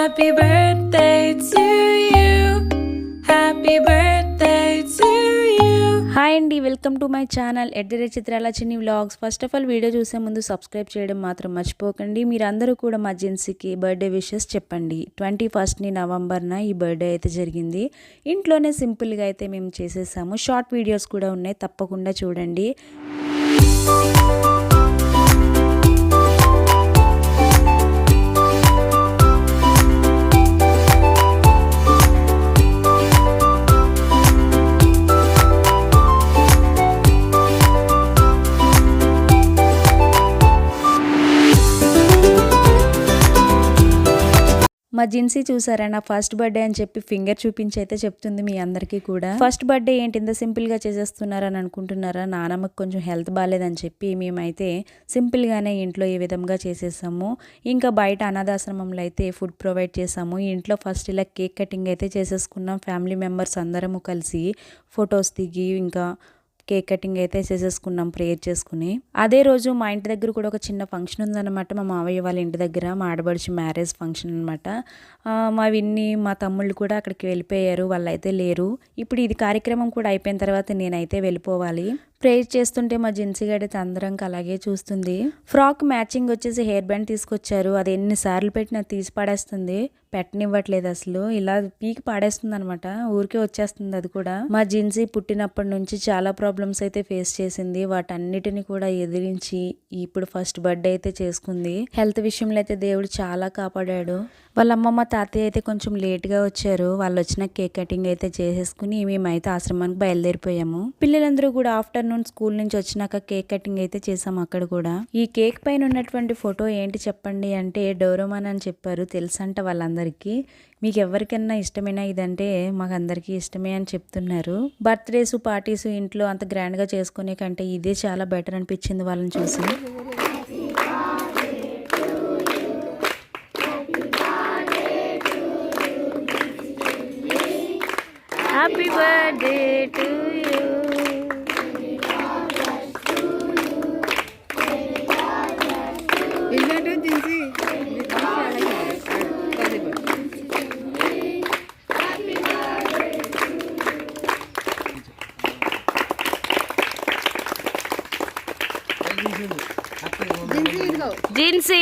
Happy birthday to you. Happy birthday to you. Hi అండి, welcome to my channel ఎడ్డెడే చిత్రాల చిన్ని vlogs. First of all video చూసే ముందు subscribe చేయడం మాత్రం మర్చిపోకండి. మీరందరూ కూడా మా జెన్సీకి బర్త్డే విషెస్ చెప్పండి. 21 నవంబర్న ఈ బర్త్డే అయితే జరిగింది. ఇంట్లోనే సింపుల్గా అయితే మేము చేసేసాము. షార్ట్ వీడియోస్ కూడా ఉన్నాయి, తప్పకుండా చూడండి. మా జిన్సీ చూసారా, నా ఫస్ట్ బర్త్డే అని చెప్పి ఫింగర్ చూపించి అయితే చెప్తుంది మీ అందరికీ కూడా. ఫస్ట్ బర్త్డే ఏంటి ఇంత సింపుల్గా చేసేస్తున్నారని అనుకుంటున్నారా? నానమ్మకి కొంచెం హెల్త్ బాగాలేదని చెప్పి మేమైతే సింపుల్గానే ఇంట్లో ఈ విధంగా చేసేసాము. ఇంకా బయట అనాథాశ్రమంలో అయితే ఫుడ్ ప్రొవైడ్ చేసాము. ఇంట్లో ఫస్ట్ ఇలా కేక్ కటింగ్ అయితే చేసేసుకున్నాం. ఫ్యామిలీ మెంబర్స్ అందరము కలిసి ఫొటోస్ దిగి ఇంకా కేక్ కటింగ్ అయితే చేసేసుకున్నాం ప్రేయర్ చేసుకుని. అదే రోజు మా ఇంటి దగ్గర కూడా ఒక చిన్న ఫంక్షన్ ఉందన్నమాట. మా మావయ్య వాళ్ళ ఇంటి దగ్గర మా ఆడబడిచి మ్యారేజ్ ఫంక్షన్ అనమాట. మా విన్ని మా తమ్ముళ్ళు కూడా అక్కడికి వెళ్ళిపోయారు, వాళ్ళైతే లేరు. ఇప్పుడు ఇది కార్యక్రమం కూడా అయిపోయిన తర్వాత నేనైతే వెళ్ళిపోవాలి. ప్రేయర్ చేస్తుంటే మా జెన్సీ గడైతే అందరం అలాగే చూస్తుంది. ఫ్రాక్ మ్యాచింగ్ వచ్చేసి హెయిర్ బ్యాండ్ తీసుకొచ్చారు. అది ఎన్నిసార్లు పెట్టినా తీసి పడేస్తుంది, పెట్టనివ్వట్లేదు అసలు. ఇలా పీకి పాడేస్తుంది అనమాట, ఊరికే వచ్చేస్తుంది అది కూడా. మా జిన్సీ పుట్టినప్పటి నుంచి చాలా ప్రాబ్లమ్స్ అయితే ఫేస్ చేసింది. వాటన్నిటిని కూడా ఎదిరించి ఇప్పుడు ఫస్ట్ బర్త్డే అయితే చేసుకుంది. హెల్త్ విషయంలో అయితే దేవుడు చాలా కాపాడాడు. వాళ్ళ అమ్మమ్మ తాతయ్య అయితే కొంచెం లేట్గా వచ్చారు. వాళ్ళు వచ్చిన కేక్ కటింగ్ అయితే చేసేసుకుని మేమైతే ఆశ్రమానికి బయలుదేరిపోయాము. పిల్లలందరూ కూడా ఆఫ్టర్నూన్ స్కూల్ నుంచి వచ్చినాక కేక్ కటింగ్ అయితే చేసాము అక్కడ కూడా. ఈ కేక్ పైన ఉన్నటువంటి ఫోటో ఏంటి చెప్పండి అంటే డోరేమాన్ అని చెప్పారు. తెలుసంట వాళ్ళందరికీ. మీకు ఎవరికైనా ఇష్టమేనా ఇదంటే మాకు అందరికీ ఇష్టమే అని చెప్తున్నారు. బర్త్డేస్ పార్టీస్ ఇంట్లో అంత గ్రాండ్గా చేసుకునే కంటే ఇదే చాలా బెటర్ అనిపించింది వాళ్ళని చూసి. Happy birthday to you. Jincy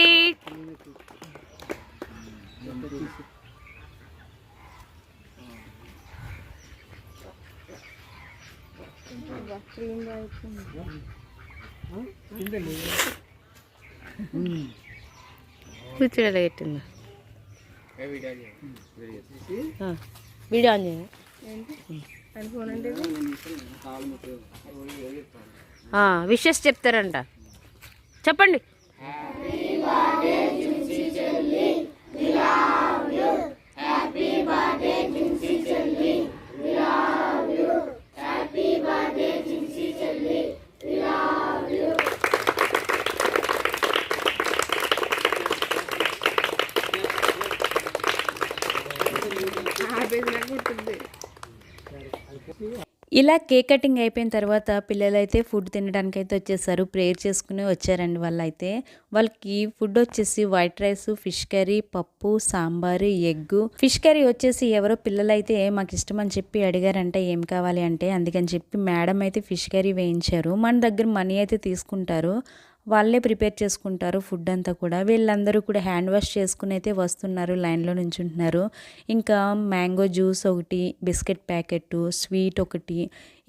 కూర్చోలే పెట్టిందా వీడియో ఆన్ చేయ విషెస్ చెప్తారంట, చెప్పండి. ఇలా కేక్ కటింగ్ అయిపోయిన తర్వాత పిల్లలైతే ఫుడ్ తినడానికి అయితే వచ్చేసారు. ప్రేయర్ చేసుకుని వచ్చారండి వాళ్ళైతే. వాళ్ళకి ఫుడ్ వచ్చేసి వైట్ రైస్, ఫిష్ కర్రీ, పప్పు, సాంబారు, ఎగ్గు. ఫిష్ కర్రీ వచ్చేసి ఎవరో పిల్లలైతే మాకు ఇష్టం అని చెప్పి అడిగారంటే ఏం కావాలి అంటే, అందుకని చెప్పి మేడం అయితే ఫిష్ కర్రీ వేయించారు. మన దగ్గర మనీ అయితే తీసుకుంటారు, వాళ్ళే ప్రిపేర్ చేసుకుంటారు ఫుడ్ అంతా కూడా. వీళ్ళందరూ కూడా హ్యాండ్ వాష్ చేసుకుని అయితే వస్తున్నారు, లైన్లో నుంచుంటున్నారు. ఇంకా మ్యాంగో జ్యూస్ ఒకటి, బిస్కెట్ ప్యాకెట్, స్వీట్ ఒకటి,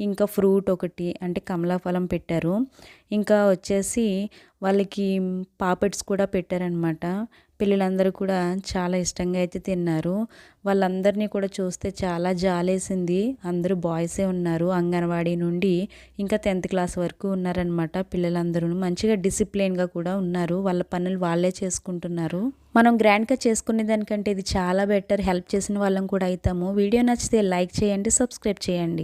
ఇంకా ఫ్రూట్ ఒకటి అంటే కమలాఫలం పెట్టారు. ఇంకా వచ్చేసి వాళ్ళకి పాపెట్స్ కూడా పెట్టారనమాట. పిల్లలందరూ కూడా చాలా ఇష్టంగా అయితే తిన్నారు. వాళ్ళందరినీ కూడా చూస్తే చాలా జాలేసింది. అందరూ బాయ్సే ఉన్నారు, అంగన్వాడీ నుండి ఇంకా 10th క్లాస్ వరకు ఉన్నారనమాట. పిల్లలందరూ మంచిగా డిసిప్లిన్గా కూడా ఉన్నారు, వాళ్ళ పనులు వాళ్ళే చేసుకుంటున్నారు. మనం గ్రాండ్గా చేసుకునే దానికంటే ఇది చాలా బెటర్. హెల్ప్ చేసిన వాళ్ళం కూడా అవుతాము. వీడియో నచ్చితే లైక్ చేయండి, సబ్స్క్రైబ్ చేయండి.